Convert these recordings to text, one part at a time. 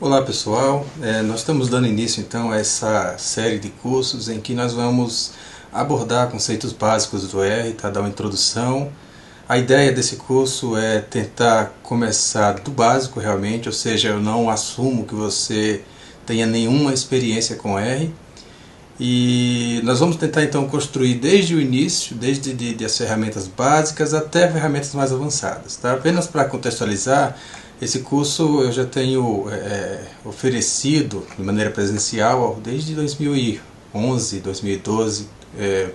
Olá pessoal, nós estamos dando início então a essa série de cursos em que nós vamos abordar conceitos básicos do R, tá? Dar uma introdução. A ideia desse curso é tentar começar do básico realmente, ou seja, eu não assumo que você tenha nenhuma experiência com R. E nós vamos tentar então construir desde o início, desde as ferramentas básicas até ferramentas mais avançadas, tá? Apenas para contextualizar, esse curso eu já tenho oferecido de maneira presencial desde 2011, 2012,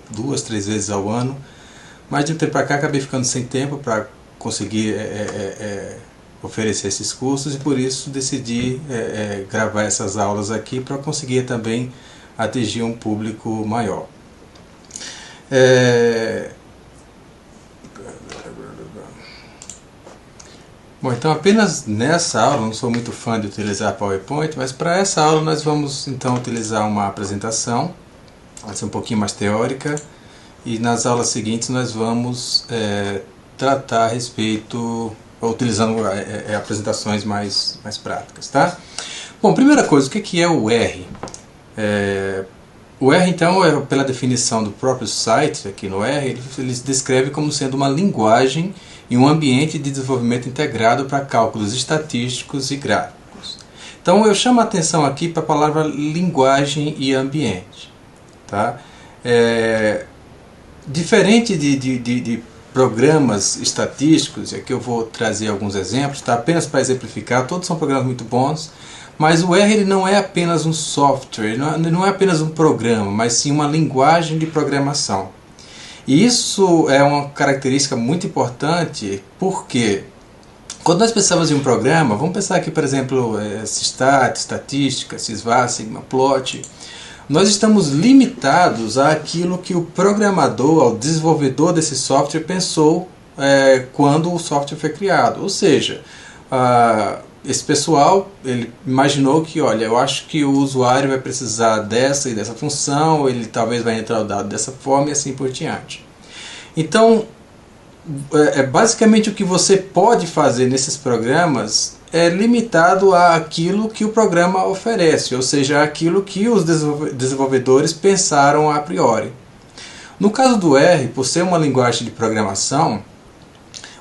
2, 3 vezes ao ano. Mas de um tempo para cá acabei ficando sem tempo para conseguir oferecer esses cursos e por isso decidi gravar essas aulas aqui para conseguir também atingir um público maior. Bom, então apenas nessa aula, não sou muito fã de utilizar PowerPoint, mas para essa aula nós vamos então utilizar uma apresentação, vai ser um pouquinho mais teórica, e nas aulas seguintes nós vamos tratar a respeito, utilizando apresentações mais práticas, tá? Bom, primeira coisa, o que é o R? O R, então, pela definição do próprio site, aqui no R, ele se descreve como sendo uma linguagem e um ambiente de desenvolvimento integrado para cálculos estatísticos e gráficos. Então, eu chamo a atenção aqui para a palavra linguagem e ambiente. Tá? Diferente de programas estatísticos, e aqui eu vou trazer alguns exemplos, tá? Apenas para exemplificar, todos são programas muito bons, mas o R ele não é apenas um software, não é apenas um programa, mas sim uma linguagem de programação. E isso é uma característica muito importante, porque quando nós pensamos em um programa, vamos pensar aqui, por exemplo, Systat, estatística, Sysvar, Sigmaplot, nós estamos limitados àquilo que o programador, o desenvolvedor desse software pensou quando o software foi criado. Ou seja, esse pessoal ele imaginou que, olha, eu acho que o usuário vai precisar dessa e dessa função, ele talvez vai entrar o dado dessa forma e assim por diante. Então, basicamente o que você pode fazer nesses programas é limitado àquilo que o programa oferece, ou seja, àquilo que os desenvolvedores pensaram a priori. No caso do R, por ser uma linguagem de programação,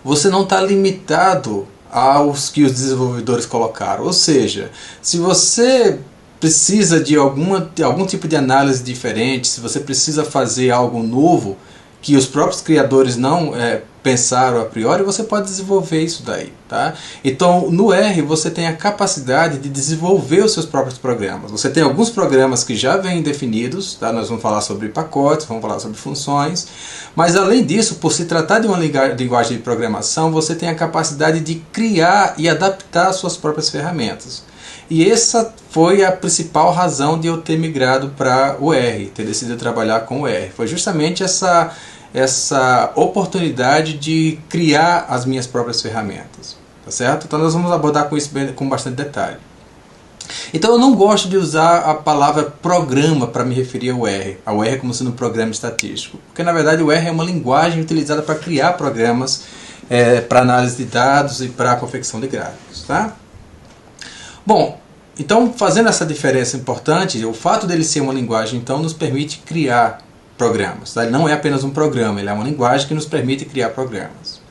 você não está limitado aos que os desenvolvedores colocaram. Ou seja, se você precisa de algum tipo de análise diferente, se você precisa fazer algo novo que os próprios criadores não pensaram a priori, você pode desenvolver isso daí. Tá? Então, no R você tem a capacidade de desenvolver os seus próprios programas. Você tem alguns programas que já vêm definidos, tá? Nós vamos falar sobre pacotes, vamos falar sobre funções, mas além disso, por se tratar de uma linguagem de programação, você tem a capacidade de criar e adaptar as suas próprias ferramentas. E essa foi a principal razão de eu ter migrado para o R, ter decidido trabalhar com o R. Foi justamente essa oportunidade de criar as minhas próprias ferramentas. Tá certo? Então nós vamos abordar com isso com bastante detalhe. Então eu não gosto de usar a palavra programa para me referir ao R como sendo um programa estatístico. Porque na verdade o R é uma linguagem utilizada para criar programas para análise de dados e para a confecção de gráficos. Tá? Bom, então fazendo essa diferença importante, o fato dele ser uma linguagem então nos permite criar programas. Tá? Ele não é apenas um programa, ele é uma linguagem que nos permite criar programas.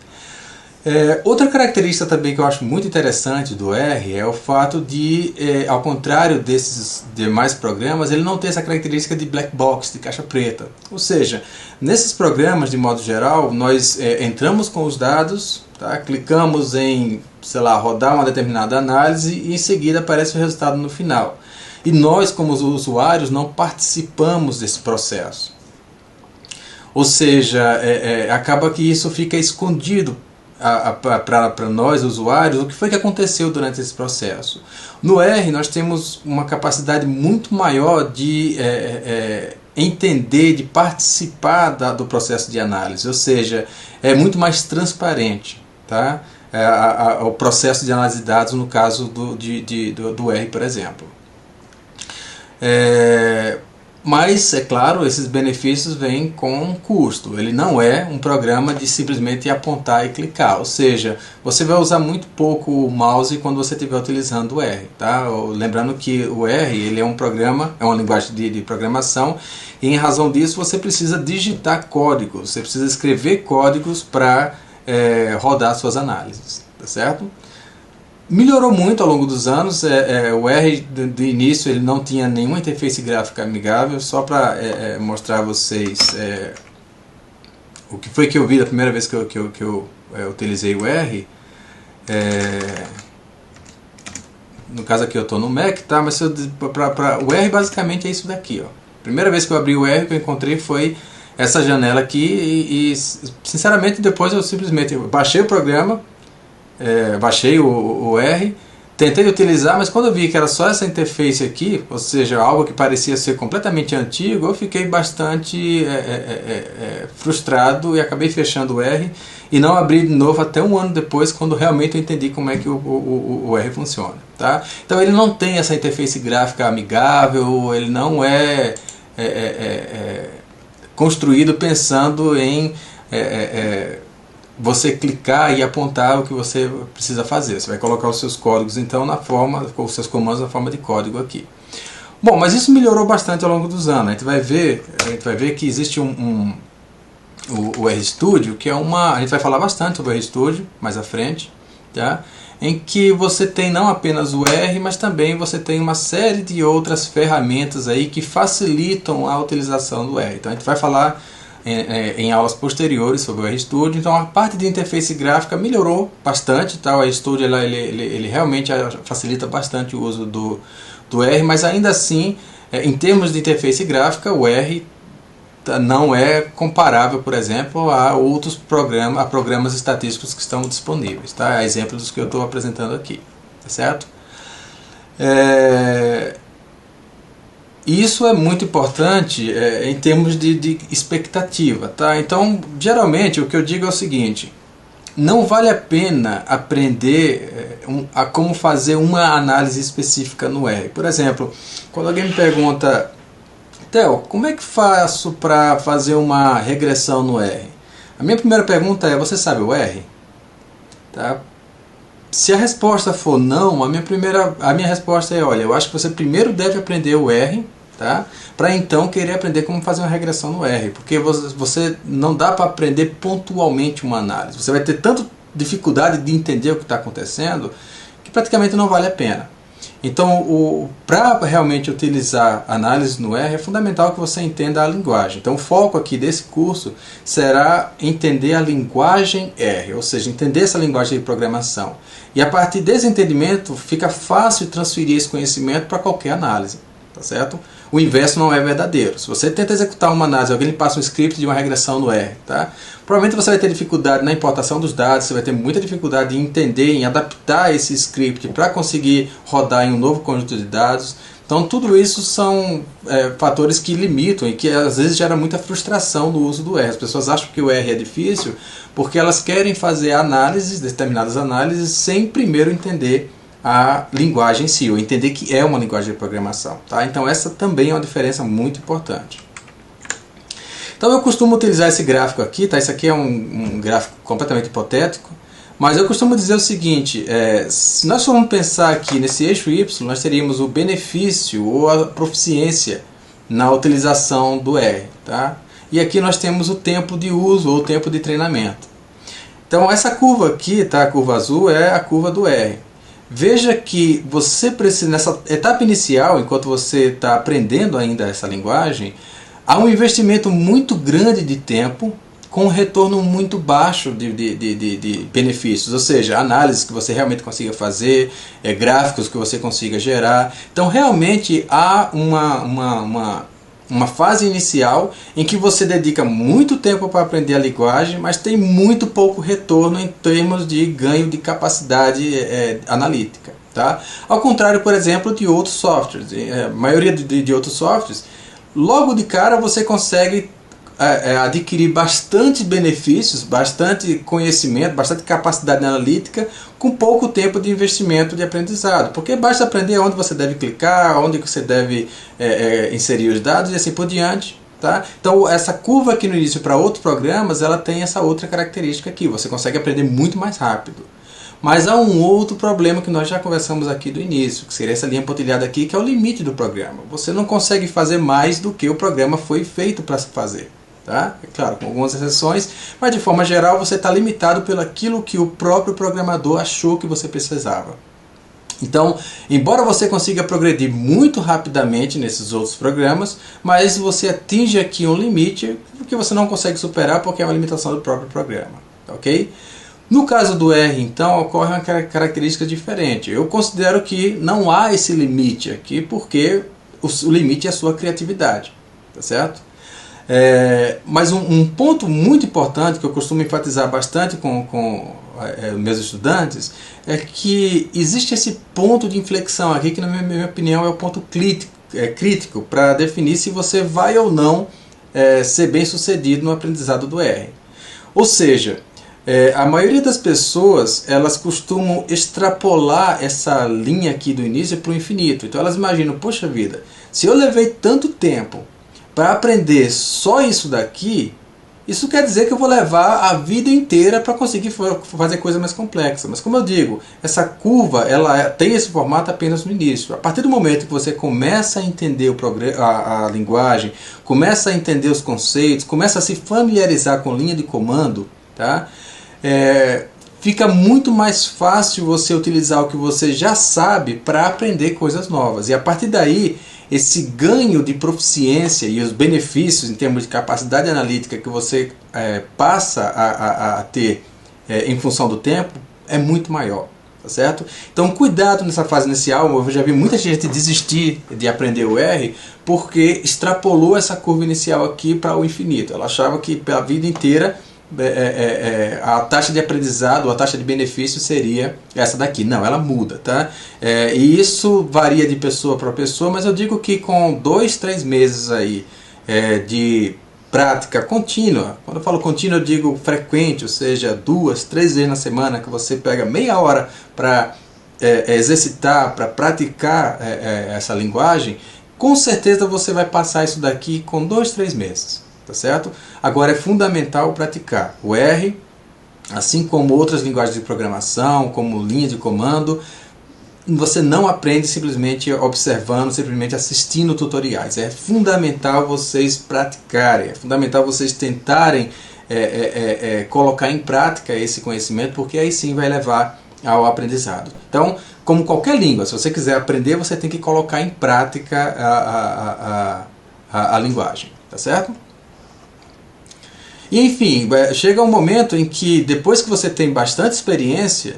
Outra característica também que eu acho muito interessante do R é o fato de, ao contrário desses demais programas, ele não tem essa característica de black box, de caixa preta. Ou seja, nesses programas, de modo geral, nós entramos com os dados, tá? Clicamos em, sei lá, rodar uma determinada análise e em seguida aparece o resultado no final. E nós, como usuários, não participamos desse processo. Ou seja, acaba que isso fica escondido para nós, usuários, o que foi que aconteceu durante esse processo. No R, nós temos uma capacidade muito maior de entender, de participar do processo de análise, ou seja, é muito mais transparente, tá? O processo de análise de dados, no caso do R, por exemplo. Mas, é claro, esses benefícios vêm com um custo. Ele não é um programa de simplesmente apontar e clicar. Ou seja, você vai usar muito pouco o mouse quando você estiver utilizando o R. Tá? Lembrando que o R ele é um programa, é uma linguagem de programação, e em razão disso você precisa digitar códigos. Você precisa escrever códigos para rodar suas análises. Tá certo? Melhorou muito ao longo dos anos. O R de início ele não tinha nenhuma interface gráfica amigável. Só para mostrar a vocês o que foi que eu vi da primeira vez que eu utilizei o R. No caso aqui eu estou no Mac, tá? Mas o R basicamente é isso daqui, ó. Primeira vez que eu abri o R, que eu encontrei foi essa janela aqui e sinceramente depois eu simplesmente baixei o programa. Baixei o R, tentei utilizar, mas quando eu vi que era só essa interface aqui, ou seja, algo que parecia ser completamente antigo, eu fiquei bastante frustrado e acabei fechando o R e não abri de novo até um ano depois, quando realmente eu entendi como é que o R funciona. Tá? Então ele não tem essa interface gráfica amigável, ele não é construído pensando em você clicar e apontar o que você precisa fazer. Você vai colocar os seus códigos então os seus comandos na forma de código aqui. Bom, mas isso melhorou bastante ao longo dos anos. A gente vai ver que existe o RStudio, que a gente vai falar bastante sobre o RStudio mais à frente, tá? Em que você tem não apenas o R, mas também você tem uma série de outras ferramentas aí que facilitam a utilização do R. Então a gente vai falar em aulas posteriores sobre o RStudio. Então a parte de interface gráfica melhorou bastante, tá? O RStudio ele realmente facilita bastante o uso do R, mas ainda assim, em termos de interface gráfica, o R não é comparável, por exemplo, a outros programas estatísticos que estão disponíveis, tá? A exemplo dos que eu estou apresentando aqui, tá certo? Isso é muito importante em termos de expectativa, tá? Então, geralmente, o que eu digo é o seguinte: não vale a pena aprender a como fazer uma análise específica no R. Por exemplo, quando alguém me pergunta, Theo, como é que faço para fazer uma regressão no R? A minha primeira pergunta é, você sabe o R? Tá? Se a resposta for não, a minha resposta é, olha, eu acho que você primeiro deve aprender o R, tá? Para então querer aprender como fazer uma regressão no R, porque você não dá para aprender pontualmente uma análise. Você vai ter tanta dificuldade de entender o que está acontecendo que praticamente não vale a pena. Então, para realmente utilizar análise no R, é fundamental que você entenda a linguagem. Então, o foco aqui desse curso será entender a linguagem R, ou seja, entender essa linguagem de programação. E a partir desse entendimento, fica fácil transferir esse conhecimento para qualquer análise, tá certo? O inverso não é verdadeiro. Se você tenta executar uma análise, alguém lhe passa um script de uma regressão no R, tá? Provavelmente você vai ter dificuldade na importação dos dados, você vai ter muita dificuldade em entender, em adaptar esse script para conseguir rodar em um novo conjunto de dados. Então tudo isso são fatores que limitam e que às vezes gera muita frustração no uso do R. As pessoas acham que o R é difícil porque elas querem fazer análises, determinadas análises, sem primeiro entender a linguagem em si, ou entender que é uma linguagem de programação. Tá? Então essa também é uma diferença muito importante. Então eu costumo utilizar esse gráfico aqui, tá? Esse aqui é um gráfico completamente hipotético, mas eu costumo dizer o seguinte, se nós formos pensar aqui nesse eixo Y, nós teríamos o benefício ou a proficiência na utilização do R. Tá? E aqui nós temos o tempo de uso ou o tempo de treinamento. Então essa curva aqui, tá? A curva azul é a curva do R. Veja que você precisa, nessa etapa inicial, enquanto você está aprendendo ainda essa linguagem, há um investimento muito grande de tempo com um retorno muito baixo de benefícios, ou seja, análises que você realmente consiga fazer, gráficos que você consiga gerar. Então realmente há uma fase inicial em que você dedica muito tempo para aprender a linguagem, mas tem muito pouco retorno em termos de ganho de capacidade analítica. Tá? Ao contrário, por exemplo, de outros softwares. A maioria de outros softwares, logo de cara você consegue adquirir bastante benefícios, bastante conhecimento, bastante capacidade analítica com pouco tempo de investimento de aprendizado. Porque basta aprender onde você deve clicar, onde você deve inserir os dados e assim por diante. Tá? Então essa curva aqui no início para outros programas, ela tem essa outra característica aqui. Você consegue aprender muito mais rápido. Mas há um outro problema que nós já conversamos aqui do início, que seria essa linha pontilhada aqui, que é o limite do programa. Você não consegue fazer mais do que o programa foi feito para fazer. Tá? É claro, com algumas exceções, mas de forma geral você está limitado pelo aquilo que o próprio programador achou que você precisava. Então, embora você consiga progredir muito rapidamente nesses outros programas, mas você atinge aqui um limite que você não consegue superar porque é uma limitação do próprio programa. Ok? No caso do R, então, ocorre uma característica diferente. Eu considero que não há esse limite aqui porque o limite é a sua criatividade. Tá certo? Mas um ponto muito importante que eu costumo enfatizar bastante com meus estudantes é que existe esse ponto de inflexão aqui que, na minha opinião, é o ponto crítico para definir se você vai ou não ser bem sucedido no aprendizado do R. Ou seja, a maioria das pessoas, elas costumam extrapolar essa linha aqui do início para o infinito. Então elas imaginam, poxa vida, se eu levei tanto tempo para aprender só isso daqui, isso quer dizer que eu vou levar a vida inteira para conseguir fazer coisa mais complexa. Mas como eu digo, essa curva ela tem esse formato apenas no início. A partir do momento que você começa a entender a linguagem, começa a entender os conceitos, começa a se familiarizar com linha de comando, tá? Fica muito mais fácil você utilizar o que você já sabe para aprender coisas novas. E a partir daí, esse ganho de proficiência e os benefícios em termos de capacidade analítica que você passa a ter em função do tempo é muito maior. Tá certo? Então cuidado nessa fase inicial. Eu já vi muita gente desistir de aprender o R porque extrapolou essa curva inicial aqui para o infinito. Ela achava que pela vida inteira a taxa de aprendizado, a taxa de benefício seria essa daqui. Não, ela muda, tá? E isso varia de pessoa para pessoa, mas eu digo que com 2, 3 meses aí de prática contínua, quando eu falo contínua eu digo frequente, ou seja, 2, 3 vezes na semana, que você pega meia hora para exercitar, para praticar essa linguagem, com certeza você vai passar isso daqui com 2, 3 meses. Tá certo? Agora é fundamental praticar o R, assim como outras linguagens de programação, como linha de comando. Você não aprende simplesmente observando, simplesmente assistindo tutoriais. É fundamental vocês praticarem, é fundamental vocês tentarem colocar em prática esse conhecimento, porque aí sim vai levar ao aprendizado. Então, como qualquer língua, se você quiser aprender, você tem que colocar em prática a linguagem. Tá certo? E enfim, chega um momento em que depois que você tem bastante experiência,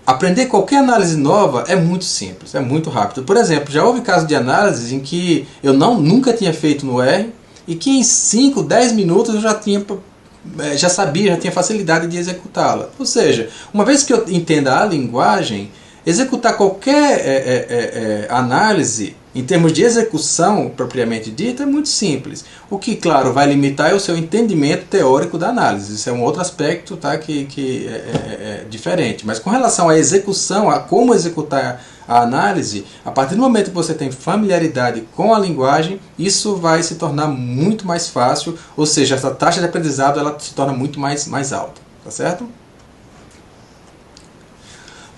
aprender qualquer análise nova é muito simples, é muito rápido. Por exemplo, já houve casos de análises em que eu nunca tinha feito no R e que em 5, 10 minutos eu já sabia, já tinha facilidade de executá-la. Ou seja, uma vez que eu entenda a linguagem, executar qualquer análise em termos de execução propriamente dita é muito simples. O que, claro, vai limitar é o seu entendimento teórico da análise. Isso é um outro aspecto, tá, que é diferente. Mas com relação à execução, a como executar a análise, a partir do momento que você tem familiaridade com a linguagem, isso vai se tornar muito mais fácil, ou seja, essa taxa de aprendizado ela se torna muito mais alta. Tá certo?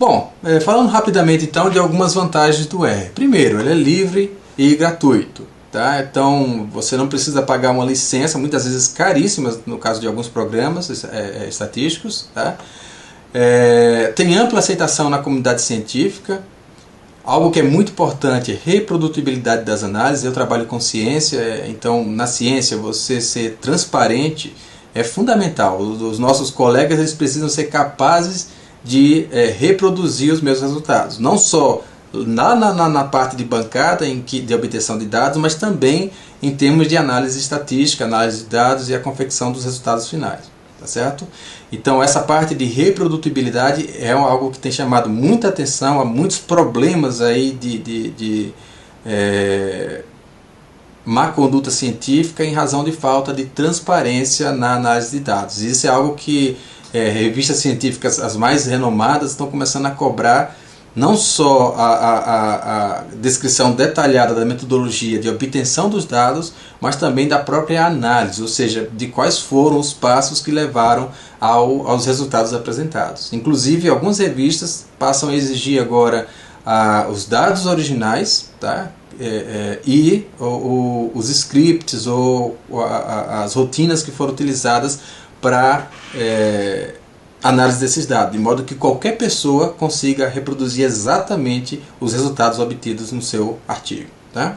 Bom, falando rapidamente então de algumas vantagens do R. Primeiro, ele é livre e gratuito. Tá? Então você não precisa pagar uma licença, muitas vezes caríssimas no caso de alguns programas estatísticos. Tá? Tem ampla aceitação na comunidade científica. Algo que é muito importante é reprodutibilidade das análises. Eu trabalho com ciência, então na ciência você ser transparente é fundamental. Os nossos colegas eles precisam ser capazes de reproduzir os meus resultados, não só na parte de bancada de obtenção de dados, mas também em termos de análise estatística, análise de dados e a confecção dos resultados finais, tá certo? Então essa parte de reprodutibilidade é algo que tem chamado muita atenção, há muitos problemas aí má conduta científica em razão de falta de transparência na análise de dados. Isso é algo que revistas científicas, as mais renomadas, estão começando a cobrar, não só a descrição detalhada da metodologia de obtenção dos dados, mas também da própria análise, ou seja, de quais foram os passos que levaram aos resultados apresentados. Inclusive, algumas revistas passam a exigir agora os dados originais, tá? E os scripts ou as rotinas que foram utilizadas para análise desses dados, de modo que qualquer pessoa consiga reproduzir exatamente os resultados obtidos no seu artigo. Tá?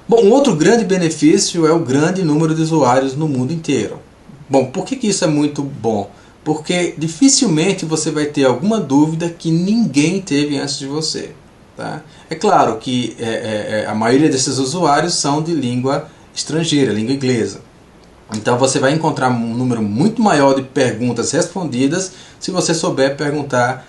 Bom, um outro grande benefício é o grande número de usuários no mundo inteiro. Bom, por que isso é muito bom? Porque dificilmente você vai ter alguma dúvida que ninguém teve antes de você. Tá? É claro que a maioria desses usuários são de língua estrangeira, língua inglesa. Então você vai encontrar um número muito maior de perguntas respondidas se você souber perguntar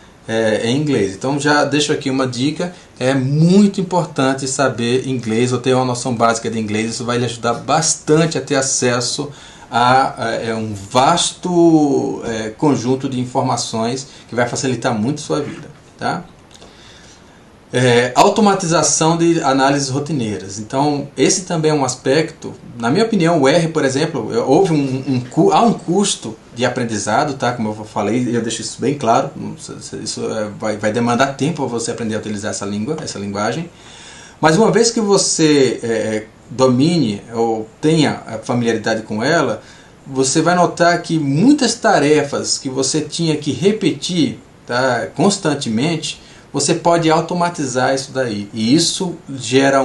em inglês. Então já deixo aqui uma dica, é muito importante saber inglês ou ter uma noção básica de inglês. Isso vai lhe ajudar bastante a ter acesso a um vasto conjunto de informações que vai facilitar muito a sua vida. Tá? Automatização de análises rotineiras. Então, esse também é um aspecto. Na minha opinião, o R, por exemplo, há um custo de aprendizado, tá? Como eu falei, eu deixo isso bem claro. Isso vai demandar tempo para você aprender a utilizar essa linguagem. Mas uma vez que você domine ou tenha familiaridade com ela, você vai notar que muitas tarefas que você tinha que repetir, tá, constantemente, você pode automatizar isso daí. E isso gera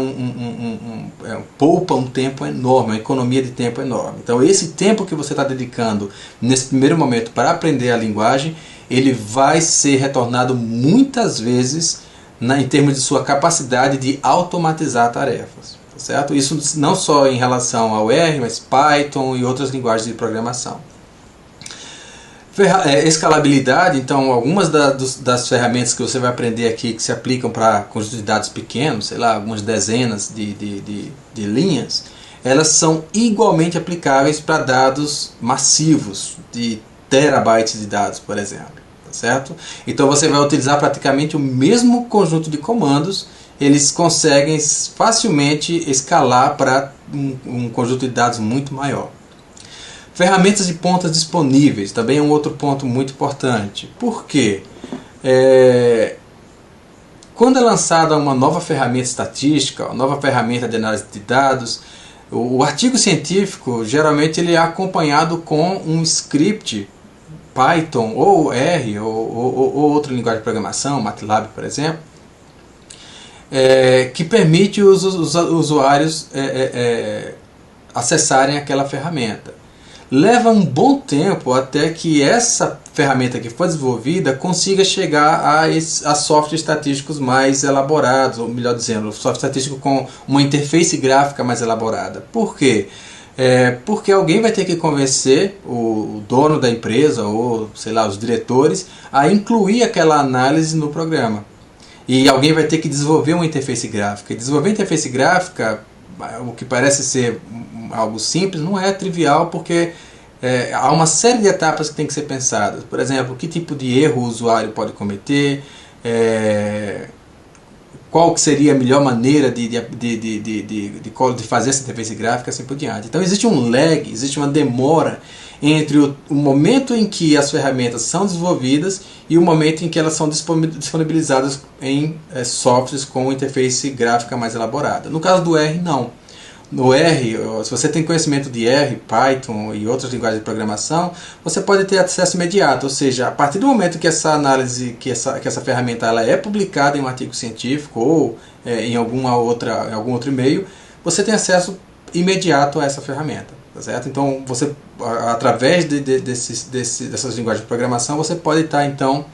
poupa um tempo enorme, uma economia de tempo enorme. Então esse tempo que você está dedicando nesse primeiro momento para aprender a linguagem, ele vai ser retornado muitas vezes em termos de sua capacidade de automatizar tarefas. Tá certo? Isso não só em relação ao R, mas Python e outras linguagens de programação. Escalabilidade, então algumas das ferramentas que você vai aprender aqui que se aplicam para conjuntos de dados pequenos, sei lá, algumas dezenas de linhas, elas são igualmente aplicáveis para dados massivos, de terabytes de dados, por exemplo. Tá certo? Então você vai utilizar praticamente o mesmo conjunto de comandos, eles conseguem facilmente escalar para um conjunto de dados muito maior. Ferramentas de pontas disponíveis também é um outro ponto muito importante. Por quê? Quando é lançada uma nova ferramenta estatística, uma nova ferramenta de análise de dados, o artigo científico geralmente ele é acompanhado com um script Python ou R ou outra linguagem de programação, MATLAB, por exemplo, que permite os usuários acessarem aquela ferramenta. Leva um bom tempo até que essa ferramenta que foi desenvolvida consiga chegar a softwares estatísticos mais elaborados, ou melhor dizendo, software estatístico com uma interface gráfica mais elaborada. Por quê? Porque alguém vai ter que convencer o dono da empresa ou, sei lá, os diretores a incluir aquela análise no programa. E alguém vai ter que desenvolver uma interface gráfica. E desenvolver interface gráfica, o que parece ser algo simples, não é trivial, porque há uma série de etapas que tem que ser pensadas. Por exemplo, que tipo de erro o usuário pode cometer, qual que seria a melhor maneira de fazer essa interface gráfica, assim por diante. Então existe um lag, existe uma demora entre o momento em que as ferramentas são desenvolvidas e o momento em que elas são disponibilizadas em softwares com interface gráfica mais elaborada. No caso do R, não. No R, se você tem conhecimento de R, Python e outras linguagens de programação, você pode ter acesso imediato, ou seja, a partir do momento que essa análise, que essa ferramenta ela é publicada em um artigo científico ou em algum outro e-mail, você tem acesso imediato a essa ferramenta. Tá certo? Então, você, através dessas linguagens de programação, você pode estar então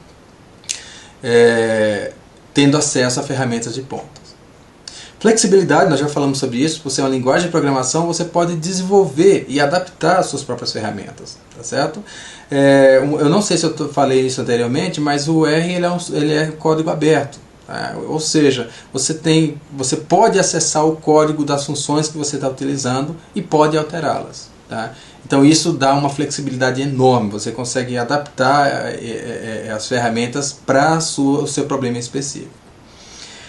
tendo acesso a ferramentas de ponta. Flexibilidade, nós já falamos sobre isso. Por ser uma linguagem de programação, você pode desenvolver e adaptar as suas próprias ferramentas, tá certo? Eu não sei se eu falei isso anteriormente, mas o R ele é código aberto. Ou seja, você pode acessar o código das funções que você está utilizando e pode alterá-las. Tá? Então isso dá uma flexibilidade enorme, você consegue adaptar as ferramentas para o seu problema específico.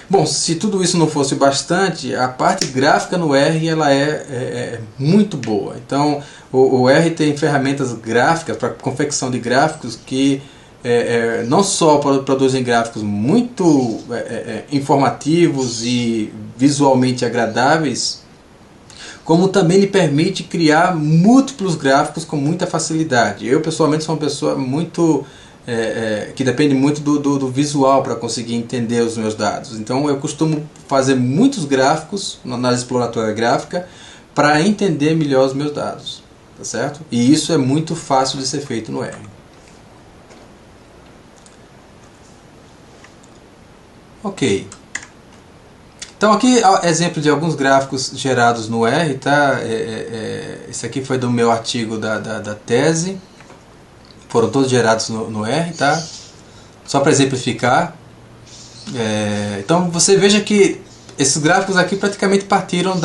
Bom, se tudo isso não fosse bastante, a parte gráfica no R ela é muito boa. Então o R tem ferramentas gráficas para confecção de gráficos que não só produzem gráficos muito informativos e visualmente agradáveis, como também lhe permite criar múltiplos gráficos com muita facilidade. Eu pessoalmente sou uma pessoa muito que depende muito do visual para conseguir entender os meus dados. Então eu costumo fazer muitos gráficos na exploratória gráfica para entender melhor os meus dados, tá certo? E isso é muito fácil de ser feito no R. Ok. Então aqui exemplo de alguns gráficos gerados no R, tá? Esse aqui foi do meu artigo da tese. Foram todos gerados no R, tá? Só para exemplificar. Então você veja que esses gráficos aqui praticamente partiram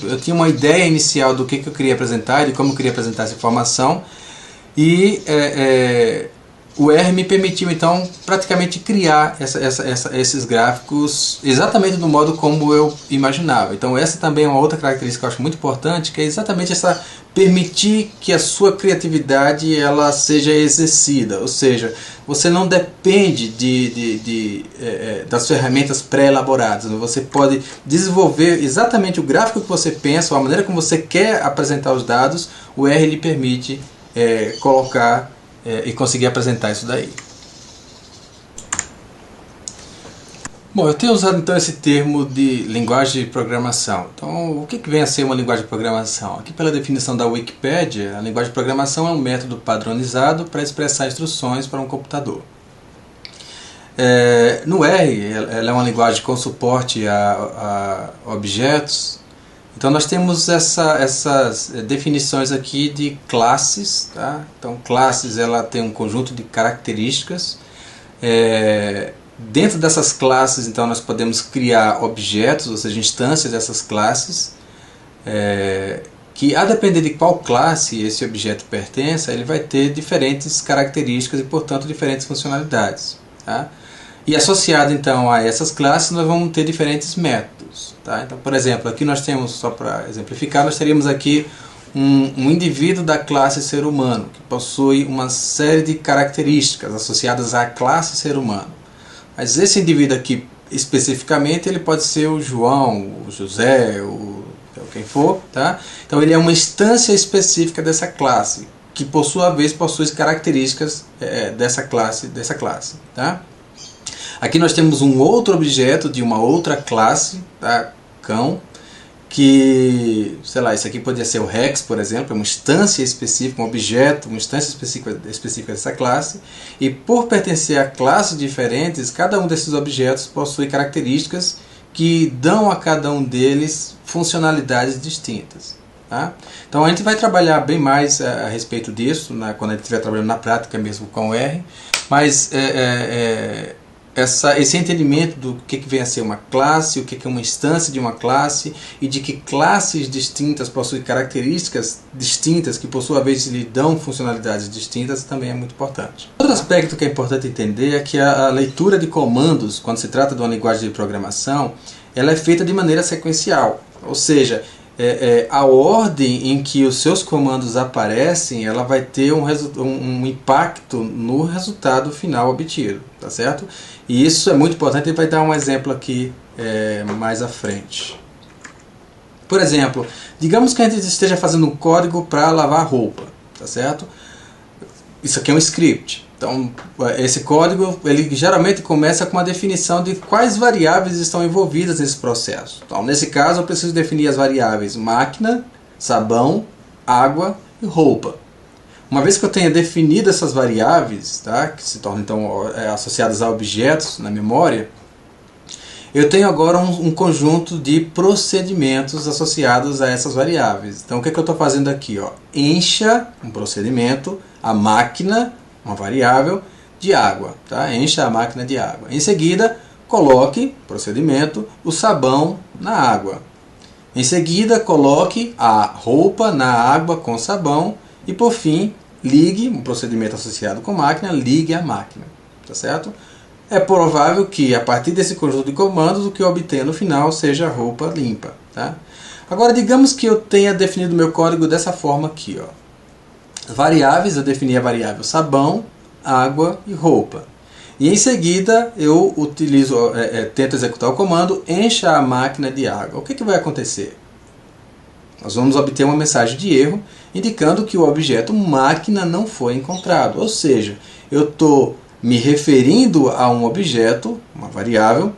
eu tinha uma ideia inicial do que eu queria apresentar, de como eu queria apresentar essa informação. E o R me permitiu então praticamente criar esses gráficos exatamente do modo como eu imaginava. Então essa também é uma outra característica que eu acho muito importante, que é exatamente essa permitir que a sua criatividade ela seja exercida, ou seja, você não depende das ferramentas pré-elaboradas. Você pode desenvolver exatamente o gráfico que você pensa, a maneira como você quer apresentar os dados. O R lhe permite colocar e conseguir apresentar isso daí. Bom, eu tenho usado então esse termo de linguagem de programação. Então, o que vem a ser uma linguagem de programação? Aqui pela definição da Wikipedia, a linguagem de programação é um método padronizado para expressar instruções para um computador. No R, ela é uma linguagem com suporte a objetos. Então nós temos essas definições aqui de classes, tá? Então classes ela tem um conjunto de características. Dentro dessas classes então nós podemos criar objetos, ou seja, instâncias dessas classes, que a depender de qual classe esse objeto pertença, ele vai ter diferentes características e portanto diferentes funcionalidades, tá? E associado então a essas classes nós vamos ter diferentes métodos, tá? Então, por exemplo, aqui nós temos, só para exemplificar, nós teríamos aqui um indivíduo da classe ser humano, que possui uma série de características associadas à classe ser humano. Mas esse indivíduo aqui, especificamente, ele pode ser o João, o José, quem for, tá? Então ele é uma instância específica dessa classe, que por sua vez possui características dessa classe, tá? Aqui nós temos um outro objeto de uma outra classe, tá? Cão, que, sei lá, isso aqui poderia ser o Rex, por exemplo, é uma instância específica, um objeto, uma instância específica dessa classe, e por pertencer a classes diferentes, cada um desses objetos possui características que dão a cada um deles funcionalidades distintas, tá? Então a gente vai trabalhar bem mais a respeito disso, né, quando a gente estiver trabalhando na prática mesmo com o R, mas esse entendimento do que vem a ser uma classe, o que é uma instância de uma classe e de que classes distintas possuem características distintas que por sua vez lhe dão funcionalidades distintas também é muito importante. Outro aspecto que é importante entender é que a leitura de comandos, quando se trata de uma linguagem de programação, ela é feita de maneira sequencial, ou seja, a ordem em que os seus comandos aparecem, ela vai ter um impacto no resultado final obtido, tá certo? E isso é muito importante, ele vai dar um exemplo aqui mais à frente. Por exemplo, digamos que a gente esteja fazendo um código para lavar roupa, tá certo? Isso aqui é um script. Então, esse código, ele geralmente começa com uma definição de quais variáveis estão envolvidas nesse processo. Então, nesse caso, eu preciso definir as variáveis máquina, sabão, água e roupa. Uma vez que eu tenha definido essas variáveis, tá, que se tornam então associadas a objetos na memória, eu tenho agora um conjunto de procedimentos associados a essas variáveis. Então, o que eu estou fazendo aqui? Encha, um procedimento, a máquina, uma variável, de água. Tá? Encha a máquina de água. Em seguida, coloque, procedimento, o sabão na água. Em seguida, coloque a roupa na água com sabão e, por fim, ligue, um procedimento associado com máquina, ligue a máquina. Tá certo? É provável que, a partir desse conjunto de comandos, o que eu obtenha no final seja a roupa limpa. Tá? Agora, digamos que eu tenha definido meu código dessa forma aqui. Ó. Variáveis, eu defini a variável sabão, água e roupa. E em seguida, eu tento executar o comando, encha a máquina de água. O que vai acontecer? Nós vamos obter uma mensagem de erro, indicando que o objeto máquina não foi encontrado. Ou seja, eu estou me referindo a um objeto, uma variável,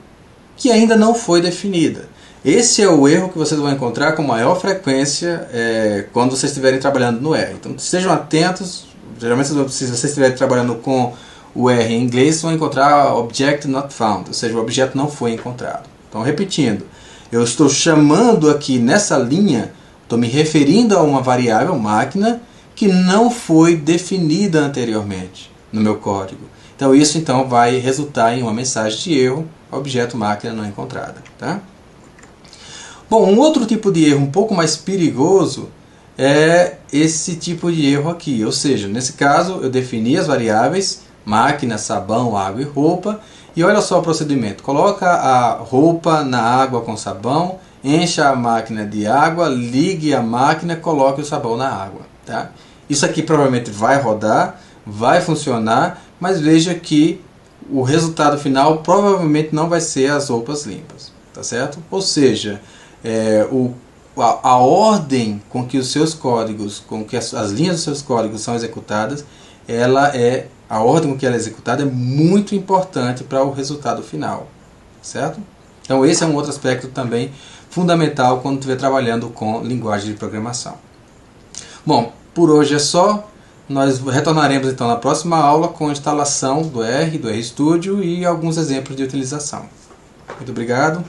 que ainda não foi definida. Esse é o erro que vocês vão encontrar com maior frequência quando vocês estiverem trabalhando no R. Então sejam atentos, geralmente se vocês estiverem trabalhando com o R em inglês, vocês vão encontrar Object Not Found, ou seja, o objeto não foi encontrado. Então repetindo, eu estou chamando aqui nessa linha, estou me referindo a uma variável máquina que não foi definida anteriormente no meu código. Então isso vai resultar em uma mensagem de erro, objeto máquina não encontrada. Tá? Bom, um outro tipo de erro um pouco mais perigoso é esse tipo de erro aqui. Ou seja, nesse caso eu defini as variáveis máquina, sabão, água e roupa. E olha só o procedimento. Coloca a roupa na água com sabão, encha a máquina de água, ligue a máquina, coloque o sabão na água. Tá? Isso aqui provavelmente vai rodar, vai funcionar, mas veja que o resultado final provavelmente não vai ser as roupas limpas. Tá certo? Ou seja, a ordem com que os seus códigos, com que as linhas dos seus códigos são executadas, a ordem com que ela é executada é muito importante para o resultado final. Certo? Então esse é um outro aspecto também fundamental quando estiver trabalhando com linguagem de programação. Bom, por hoje é só. Nós retornaremos então na próxima aula com a instalação do RStudio e alguns exemplos de utilização. Muito obrigado.